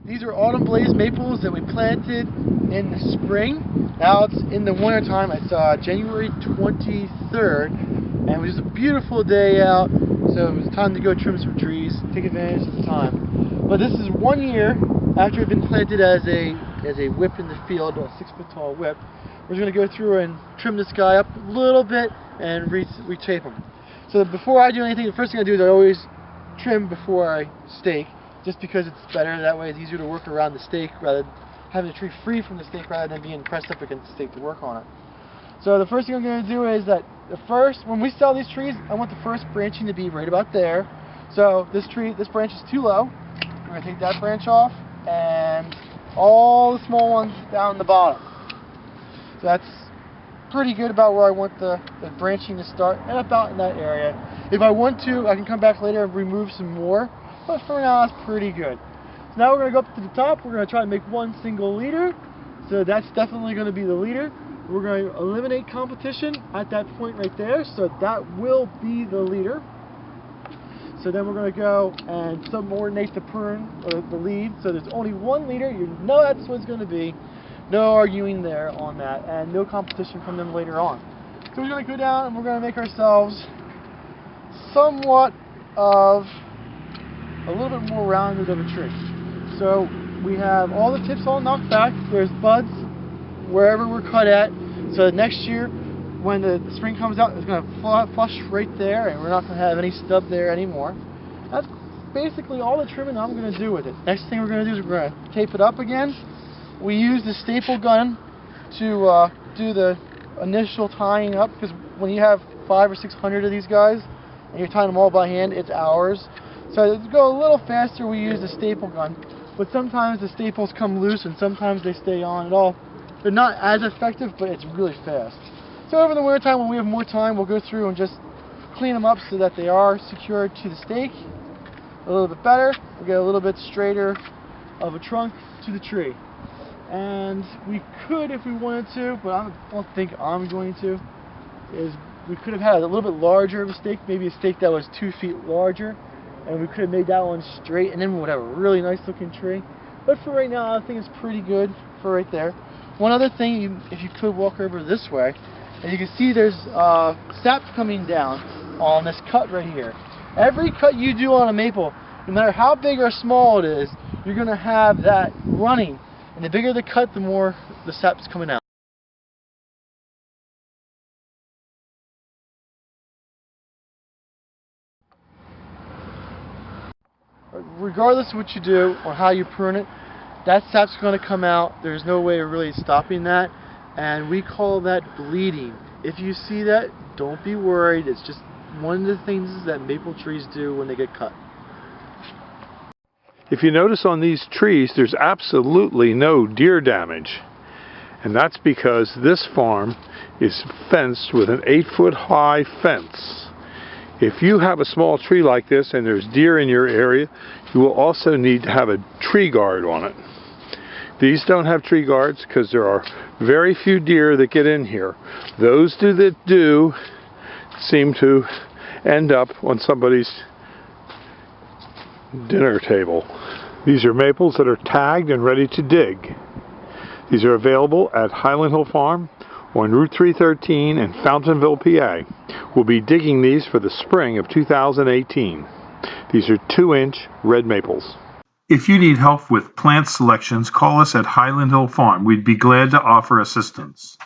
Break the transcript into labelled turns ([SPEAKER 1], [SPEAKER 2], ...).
[SPEAKER 1] These are autumn blaze maples that we planted in the spring. Now it's in the winter time. It's January 23rd, and it was just a beautiful day out, so it was time to go trim some trees, take advantage of the time. But this is 1 year after it's been planted as a whip in the field, a 6-foot tall whip. We're just going to go through and trim this guy up a little bit and retape him. So before I do anything, the first thing I do is I always trim before I stake, just because it's better. That way it's easier to work around the stake rather than having the tree free from the stake rather than being pressed up against the stake to work on it. So the first thing I'm going to do is that when we sell these trees, I want the first branching to be right about there. So this branch is too low. We're going to take that branch off and all the small ones down the bottom. So that's pretty good about where I want the branching to start, and about in that area. If I want to, I can come back later and remove some more, but for now that's pretty good. So now we're going to go up to the top. We're going to try to make one single leader. So that's definitely going to be the leader. We're going to eliminate competition at that point right there, so that will be the leader. So then we're going to go and subordinate the prune, or the lead, so there's only one leader. You know that's what it's going to be. No arguing there on that, and no competition from them later on. So we're going to go down and we're going to make ourselves somewhat of a little bit more rounded of a tree. So we have all the tips all knocked back. There's buds wherever we're cut at. So next year, when the spring comes out, it's going to flush right there, and we're not going to have any stub there anymore. That's basically all the trimming I'm going to do with it. Next thing we're going to do is we're going to tape it up again. We use the staple gun to do the initial tying up, because when you have 500 or 600 of these guys and you're tying them all by hand, it's hours. So to go a little faster, we use the staple gun. But sometimes the staples come loose and sometimes they stay on at all. They're not as effective, but it's really fast. So over the winter time, when we have more time, we'll go through and just clean them up so that they are secured to the stake a little bit better. We'll get a little bit straighter of a trunk to the tree. And we could, if we wanted to, but I don't think I'm going to, is we could have had a little bit larger of a stake, maybe a stake that was 2 feet larger, and we could have made that one straight, and then we would have a really nice looking tree. But for right now, I think it's pretty good for right there. One other thing, if you could walk over this way, and you can see there's sap coming down on this cut right here. Every cut you do on a maple, no matter how big or small it is, you're going to have that running. And the bigger the cut, the more the sap's coming out. Regardless of what you do or how you prune it, that sap's going to come out. There's no way of really stopping that, and we call that bleeding. If you see that, don't be worried. It's just one of the things that maple trees do when they get cut.
[SPEAKER 2] If you notice on these trees, there's absolutely no deer damage. And that's because this farm is fenced with an 8-foot high fence. If you have a small tree like this and there's deer in your area, you will also need to have a tree guard on it. These don't have tree guards because there are very few deer that get in here. Those that do seem to end up on somebody's dinner table. These are maples that are tagged and ready to dig. These are available at Highland Hill Farm on Route 313 in Fountainville, PA. We'll be digging these for the spring of 2018. These are 2-inch red maples. If you need help with plant selections, call us at Highland Hill Farm. We'd be glad to offer assistance.